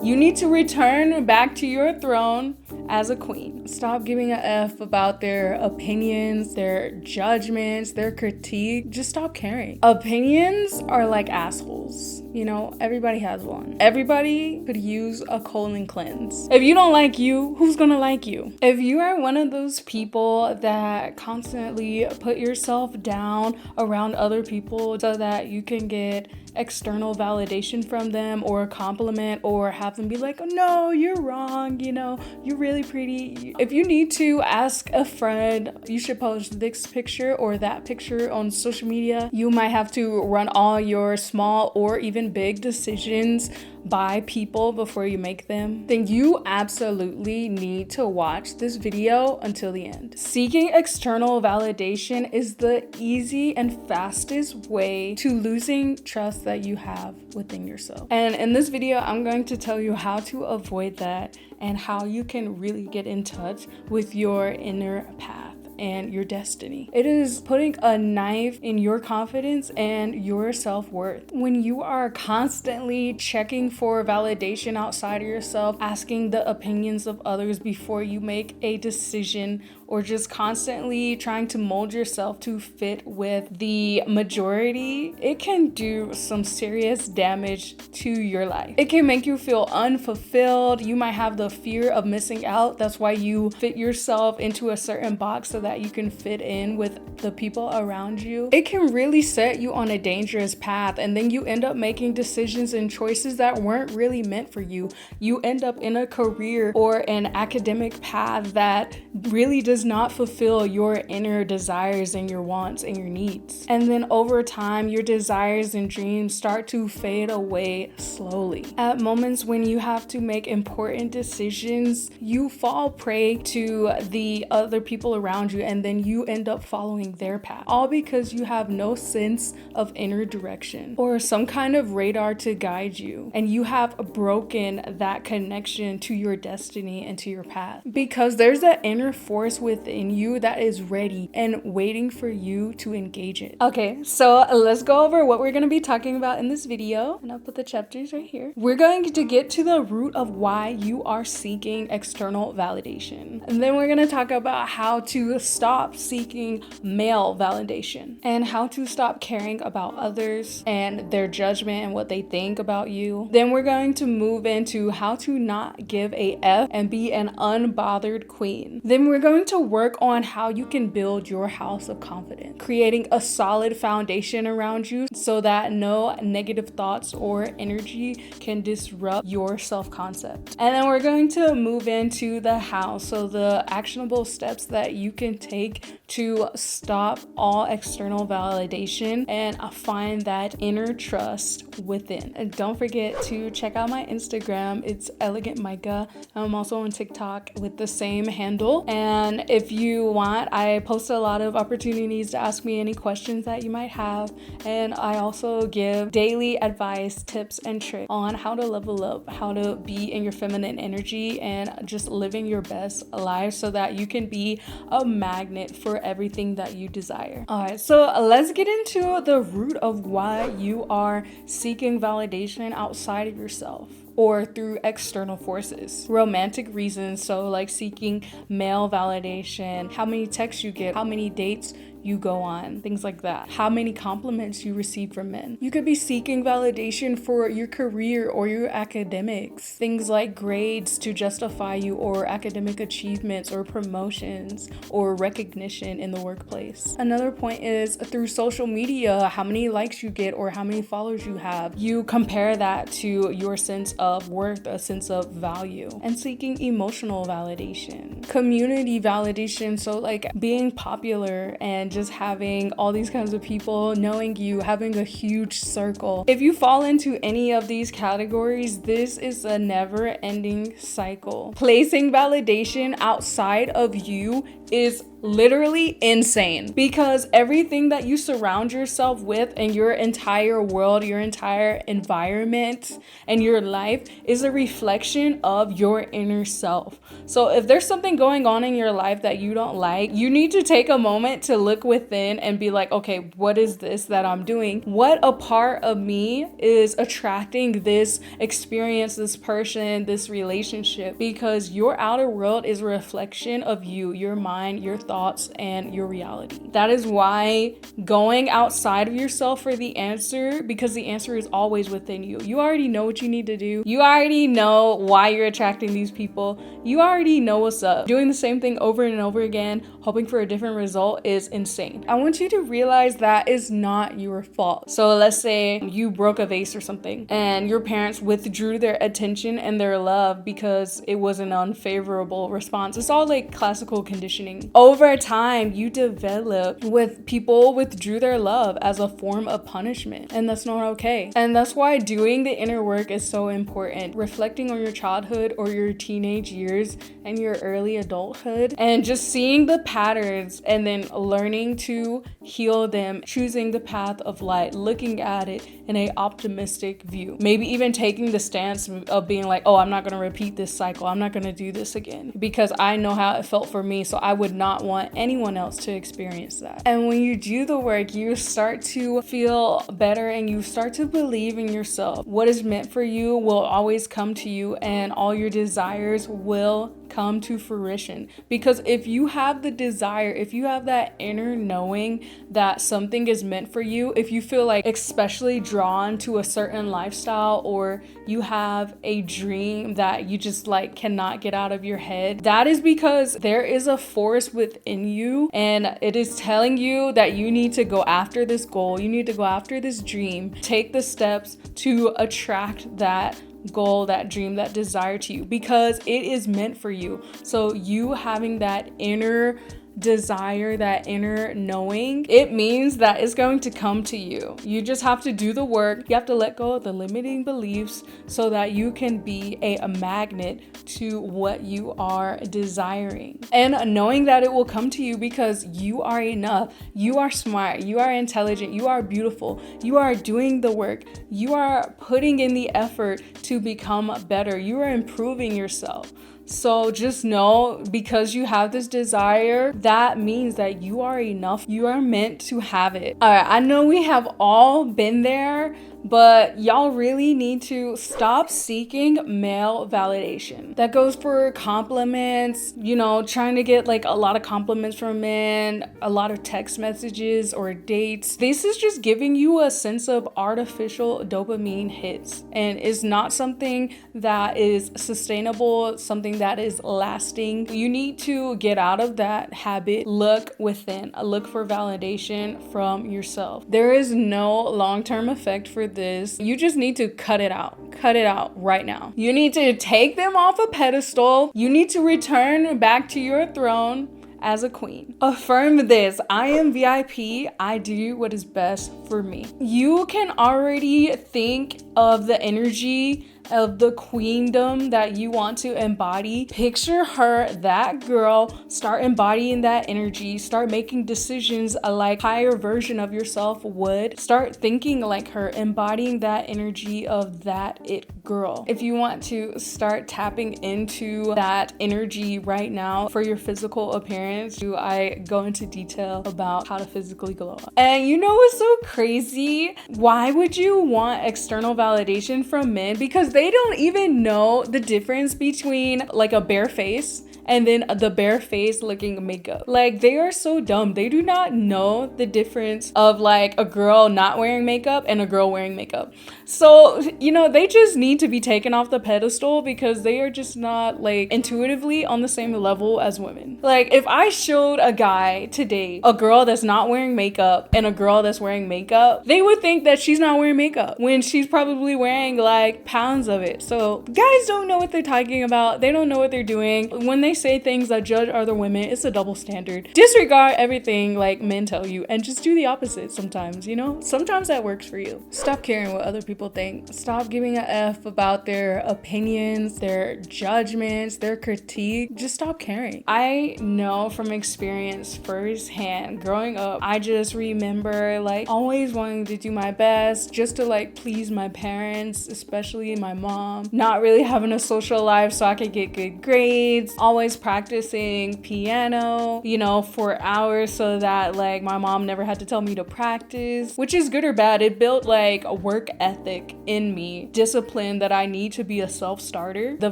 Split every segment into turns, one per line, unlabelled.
You need to return back to your throne as a queen. Stop giving a F about their opinions, their judgments, their critique. Just stop caring. Opinions are like assholes. You know, everybody has one. Everybody could use a colon cleanse. If you don't like you, who's gonna like you? If you are one of those people that constantly put yourself down around other people so that you can get external validation from them or a compliment or have them be like, oh, no, you're wrong, you know, you're really pretty. If you need to ask a friend, you should post this picture or that picture on social media. You might have to run all your small or even big decisions by people before you make them, then you absolutely need to watch this video until the end. Seeking external validation is the easy and fastest way to losing trust that you have within yourself. And in this video, I'm going to tell you how to avoid that and how you can really get in touch with your inner path and your destiny. It is putting a knife in your confidence and your self-worth. When you are constantly checking for validation outside of yourself, asking the opinions of others before you make a decision, or just constantly trying to mold yourself to fit with the majority, it can do some serious damage to your life. It can make you feel unfulfilled. You might have the fear of missing out. That's why you fit yourself into a certain box so that you can fit in with the people around you. It can really set you on a dangerous path, and then you end up making decisions and choices that weren't really meant for you. You end up in a career or an academic path that really does not fulfill your inner desires and your wants and your needs. And then over time, your desires and dreams start to fade away slowly. At moments when you have to make important decisions, you fall prey to the other people around you, and then you end up following their path, all because you have no sense of inner direction or some kind of radar to guide you, and you have broken that connection to your destiny and to your path, because there's that inner force within you that is ready and waiting for you to engage it. Okay, so let's go over what we're going to be talking about in this video, and I'll put the chapters right here. We're going to get to the root of why you are seeking external validation, and then we're going to talk about how to stop seeking male validation and how to stop caring about others and their judgment and what they think about you. Then we're going to move into how to not give a F and be an unbothered queen. Then we're going to work on how you can build your house of confidence, creating a solid foundation around you so that no negative thoughts or energy can disrupt your self-concept. And then we're going to move into the how, so the actionable steps that you can take to stop all external validation and find that inner trust within. And don't forget to check out my Instagram. It's Elegant Micah. I'm also on TikTok with the same handle. And if you want, I post a lot of opportunities to ask me any questions that you might have. And I also give daily advice, tips, and tricks on how to level up, how to be in your feminine energy, and just living your best life so that you can be a magnet for everything that you desire. All right, so let's get into the root of why you are seeking validation outside of yourself or through external forces. Romantic reasons, so like seeking male validation, how many texts you get, how many dates you go on, things like that, how many compliments you receive from men. You could be seeking validation for your career or your academics, things like grades to justify you, or academic achievements or promotions or recognition in the workplace. Another point is through social media, how many likes you get or how many followers you have. You compare that to your sense of worth, a sense of value. And seeking emotional validation, community validation, so like being popular and just having all these kinds of people knowing you, having a huge circle. If you fall into any of these categories, this is a never-ending cycle. Placing validation outside of you is literally insane, because everything that you surround yourself with and your entire world, your entire environment, and your life is a reflection of your inner self. So if there's something going on in your life that you don't like, you need to take a moment to look within and be like, okay, what is this that I'm doing? What a part of me is attracting this experience, this person, this relationship? Because your outer world is a reflection of you, your mind, your thoughts, and your reality. That is why going outside of yourself for the answer, because the answer is always within you. You already know what you need to do. You already know why you're attracting these people. You already know what's up. Doing the same thing over and over again, hoping for a different result, is insane. I want you to realize that is not your fault. So let's say you broke a vase or something and your parents withdrew their attention and their love because it was an unfavorable response. It's all like classical conditioning. Over time, you develop with people withdrew their love as a form of punishment, and that's not okay. And that's why doing the inner work is so important. Reflecting on your childhood or your teenage years and your early adulthood, and just seeing the patterns and then learning to heal them, choosing the path of light, looking at it in an optimistic view. Maybe even taking the stance of being like, oh, I'm not going to repeat this cycle. I'm not going to do this again because I know how it felt for me. So I would not want anyone else to experience that. And when you do the work, you start to feel better and you start to believe in yourself. What is meant for you will always come to you, and all your desires will come to fruition. Because if you have the desire, if you have that inner knowing that something is meant for you, if you feel like especially drawn to a certain lifestyle, or you have a dream that you just like cannot get out of your head, that is because there is a force within you and it is telling you that you need to go after this goal, you need to go after this dream, take the steps to attract that goal, that dream, that desire to you, because it is meant for you. So you having that inner desire, that inner knowing, it means that it's going to come to you. You just have to do the work. You have to let go of the limiting beliefs so that you can be a magnet to what you are desiring, and knowing that it will come to you because you are enough, you are smart, you are intelligent, you are beautiful, you are doing the work, you are putting in the effort to become better, you are improving yourself. So just know, because you have this desire, that means that you are enough. You are meant to have it. All right, I know we have all been there, but y'all really need to stop seeking male validation. That goes for compliments, trying to get like a lot of compliments from men, a lot of text messages or dates. This is just giving you a sense of artificial dopamine hits, and is not something that is sustainable, something that is lasting. You need to get out of that habit. Look within, look for validation from yourself. There is no long-term effect for this. You just need to cut it out right now. You need to take them off a pedestal. You need to return back to your throne as a queen. Affirm this: I am VIP. I do what is best for me. You can already think of the energy of the queendom that you want to embody. Picture her, that girl. Start embodying that energy. Start making decisions like a higher version of yourself would. Start thinking like her, embodying that energy of that it girl. If you want to start tapping into that energy right now for your physical appearance, I go into detail about how to physically glow up. And you know what's so crazy? Why would you want external validation from men? Because they don't even know the difference between like a bare face and then the bare face looking makeup. Like, they are so dumb. They do not know the difference of like a girl not wearing makeup and a girl wearing makeup. So, they just need to be taken off the pedestal because they are just not like intuitively on the same level as women. Like, if I showed a guy to date a girl that's not wearing makeup and a girl that's wearing makeup, they would think that she's not wearing makeup when she's probably wearing like pounds of it. So guys don't know what they're talking about. They don't know what they're doing. When they always say things that judge other women. It's a double standard. Disregard everything like men tell you and just do the opposite sometimes, you know? Sometimes that works for you. Stop caring what other people think. Stop giving a F about their opinions, their judgments, their critique. Just stop caring. I know from experience firsthand, growing up, I just remember like always wanting to do my best just to like please my parents, especially my mom, not really having a social life so I could get good grades, always practicing piano, you know, for hours so that like my mom never had to tell me to practice, which is good or bad. It built like a work ethic in me, discipline that I need to be a self-starter, the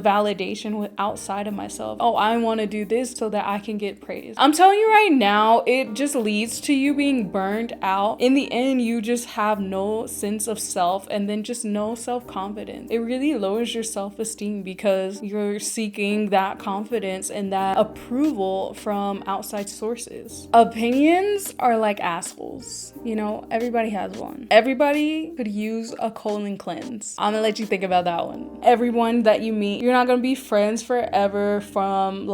validation with outside of myself. Oh, I want to do this so that I can get praised. I'm telling you right now, it just leads to you being burned out. In the end, you just have no sense of self and then just no self-confidence. It really lowers your self-esteem because you're seeking that confidence and that approval from outside sources. Opinions are like assholes. You know, everybody has one. Everybody could use a colon cleanse. I'm gonna let you think about that one. Everyone that you meet, you're not gonna be friends forever from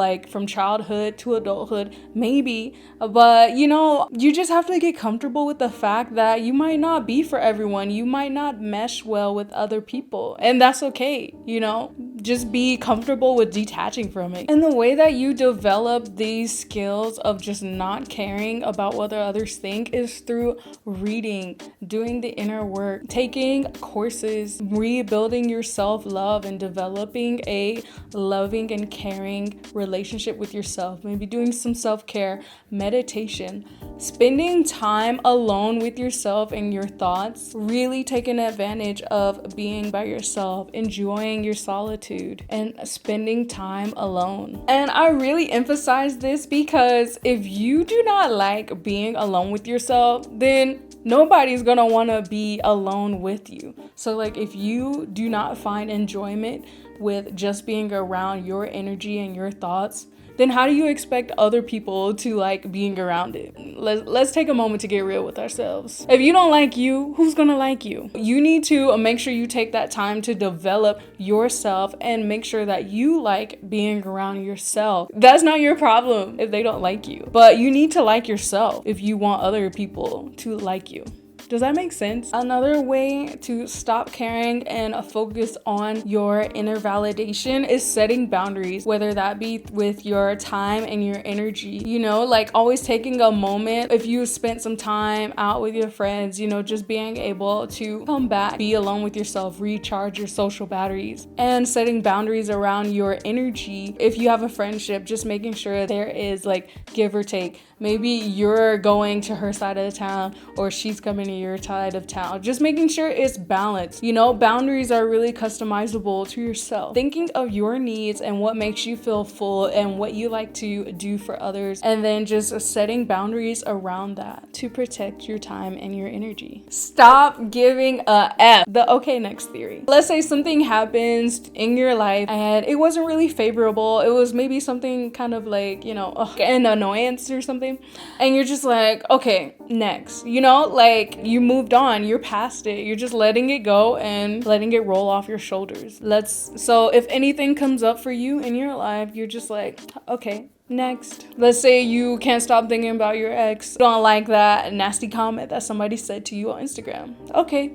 childhood to adulthood, maybe, but you know, you just have to get comfortable with the fact that you might not be for everyone. You might not mesh well with other people, and that's okay, you know? Just be comfortable with detaching from it. And the way that you develop these skills of just not caring about what others think is through reading, doing the inner work, taking courses, rebuilding your self-love and developing a loving and caring relationship with yourself. Maybe doing some self-care, meditation, spending time alone with yourself and your thoughts, really taking advantage of being by yourself, enjoying your solitude, and spending time alone. And I really emphasize this because if you do not like being alone with yourself, then nobody's gonna want to be alone with you. So like if you do not find enjoyment with just being around your energy and your thoughts, then how do you expect other people to like being around it? Let's take a moment to get real with ourselves. If you don't like you, who's gonna like you? You need to make sure you take that time to develop yourself and make sure that you like being around yourself. That's not your problem if they don't like you, but you need to like yourself if you want other people to like you. Does that make sense? Another way to stop caring and focus on your inner validation is setting boundaries, whether that be with your time and your energy. You know, like always taking a moment. If you spent some time out with your friends, you know, just being able to come back, be alone with yourself, recharge your social batteries, and setting boundaries around your energy. If you have a friendship, just making sure there is like give or take. Maybe you're going to her side of the town or she's coming to your side of town. Just making sure it's balanced. You know, boundaries are really customizable to yourself. Thinking of your needs and what makes you feel full and what you like to do for others, and then just setting boundaries around that to protect your time and your energy. Stop giving a F. The okay next theory. Let's say something happens in your life and it wasn't really favorable. It was maybe something kind of like, you know, an annoyance or something. And you're just like, okay, next. You know, like you moved on, you're past it. You're just letting it go and letting it roll off your shoulders. So if anything comes up for you in your life, you're just like, okay, next. Let's say you can't stop thinking about your ex. Don't like that nasty comment that somebody said to you on Instagram. Okay,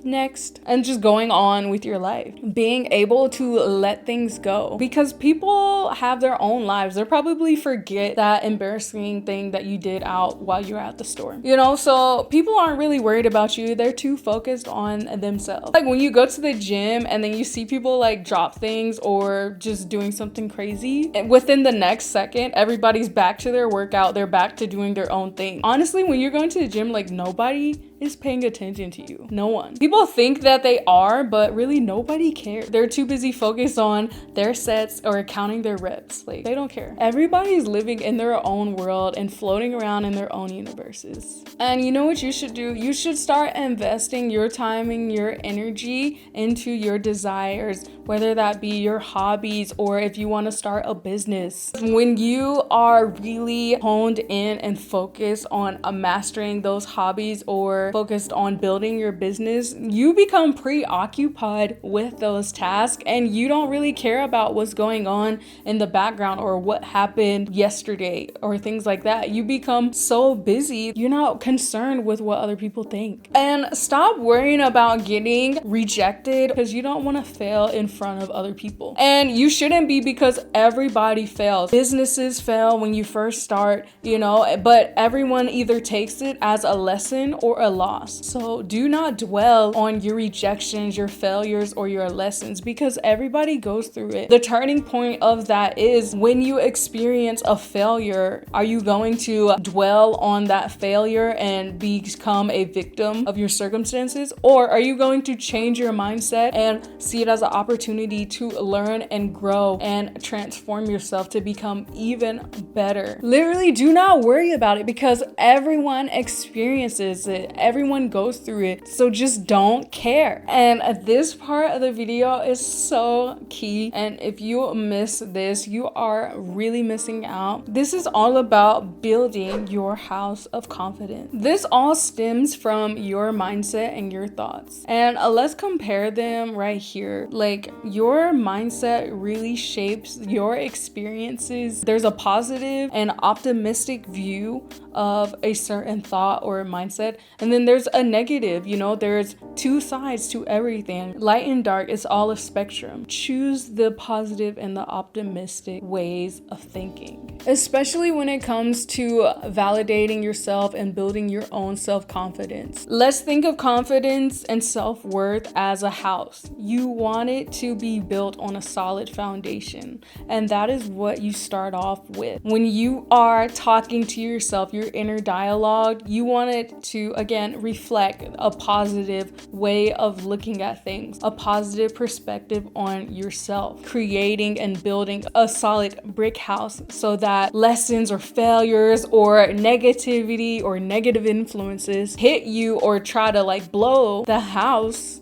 next. And just going on with your life, being able to let things go, because people have their own lives. They'll probably forget that embarrassing thing that you did out while you're at the store, you know? So people aren't really worried about you. They're too focused on themselves. Like when you go to the gym and then you see people like drop things or just doing something crazy, and within the next second everybody's back to their workout, they're back to doing their own thing. Honestly, when you're going to the gym, like nobody is paying attention to you. No one. People think that they are, but really nobody cares. They're too busy focused on their sets or counting their reps. Like they don't care. Everybody's living in their own world and floating around in their own universes. And you know what you should do? You should start investing your time and your energy into your desires, whether that be your hobbies or if you want to start a business. When you are really honed in and focused on mastering those hobbies or focused on building your business, you become preoccupied with those tasks and you don't really care about what's going on in the background or what happened yesterday or things like that. You become so busy, you're not concerned with what other people think. And stop worrying about getting rejected because you don't want to fail in front of other people. And you shouldn't be, because everybody fails. Businesses fail when you first start, but everyone either takes it as a lesson or a loss. So do not dwell on your rejections, your failures, or your lessons, because everybody goes through it. The turning point of that is when you experience a failure, are you going to dwell on that failure and become a victim of your circumstances? Or are you going to change your mindset and see it as an opportunity to learn and grow and transform yourself to become even better? Literally, do not worry about it, because everyone experiences it. Everyone goes through it. So just don't care. And this part of the video is so key. And if you miss this, you are really missing out. This is all about building your house of confidence. This all stems from your mindset and your thoughts. And let's compare them right here. Like, your mindset really shapes your experiences. There's a positive and optimistic view of a certain thought or mindset, and then there's a negative. There's two sides to everything. Light and dark is all a spectrum. Choose the positive and the optimistic ways of thinking, especially when it comes to validating yourself and building your own self-confidence. Let's think of confidence and self-worth as a house. You want it to be built on a solid foundation, and that is what you start off with. When you are talking to yourself, your inner dialogue, you want it to, again, reflect a positive way of looking at things, a positive perspective on yourself, creating and building a solid brick house so that lessons or failures or negativity or negative influences hit you or try to blow the house.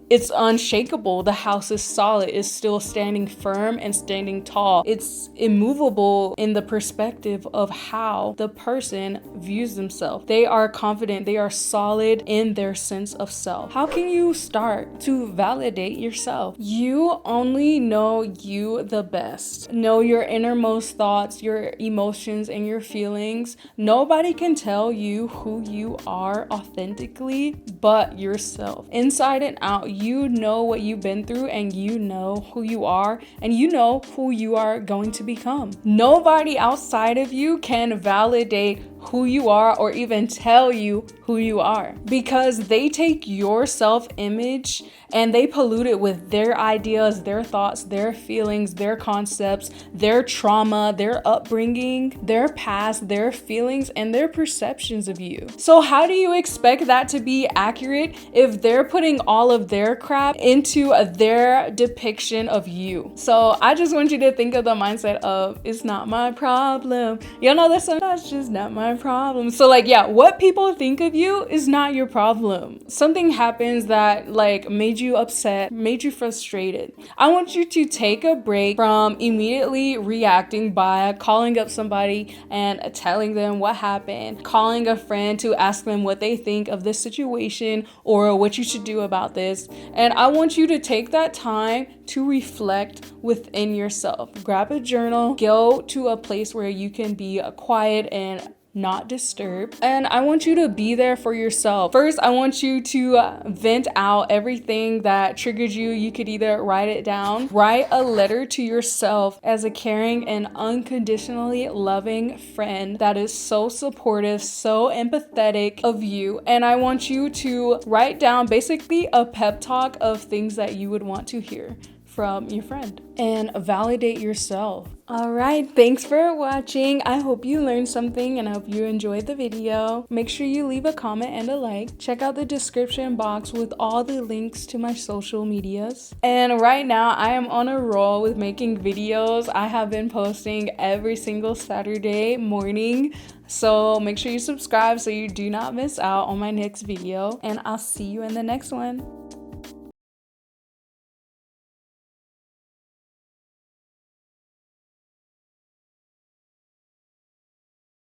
It's unshakable. The house is solid. It's still standing firm and standing tall. It's immovable in the perspective of how the person views themselves. They are confident. They are solid in their sense of self. How can you start to validate yourself? You only know you the best. Know your innermost thoughts, your emotions, and your feelings. Nobody can tell you who you are authentically but yourself. Inside and out, you know what you've been through, and you know who you are, and you know who you are going to become. Nobody outside of you can validate who you are or even tell you who you are, because they take your self-image and they pollute it with their ideas, their thoughts, their feelings, their concepts, their trauma, their upbringing, their past, their feelings, and their perceptions of you. So how do you expect that to be accurate if they're putting all of their crap into their depiction of you? So I just want you to think of the mindset of, it's not my problem. That's just not my problem. So what people think of you is not your problem. Something happens that made you upset, made you frustrated. I want you to take a break from immediately reacting by calling up somebody and telling them what happened, calling a friend to ask them what they think of this situation or what you should do about this. And I want you to take that time to reflect within yourself. Grab a journal, go to a place where you can be quiet and not disturbed. And I want you to be there for yourself. First, I want you to vent out everything that triggered you. You could either write it down, write a letter to yourself as a caring and unconditionally loving friend that is so supportive, so empathetic of you. And I want you to write down basically a pep talk of things that you would want to hear from your friend and validate yourself. All right, thanks for watching. I hope you learned something and I hope you enjoyed the video. Make sure you leave a comment and a like. Check out the description box with all the links to my social medias. And right now I am on a roll with making videos. I have been posting every single Saturday morning. So make sure you subscribe so you do not miss out on my next video, and I'll see you in the next one.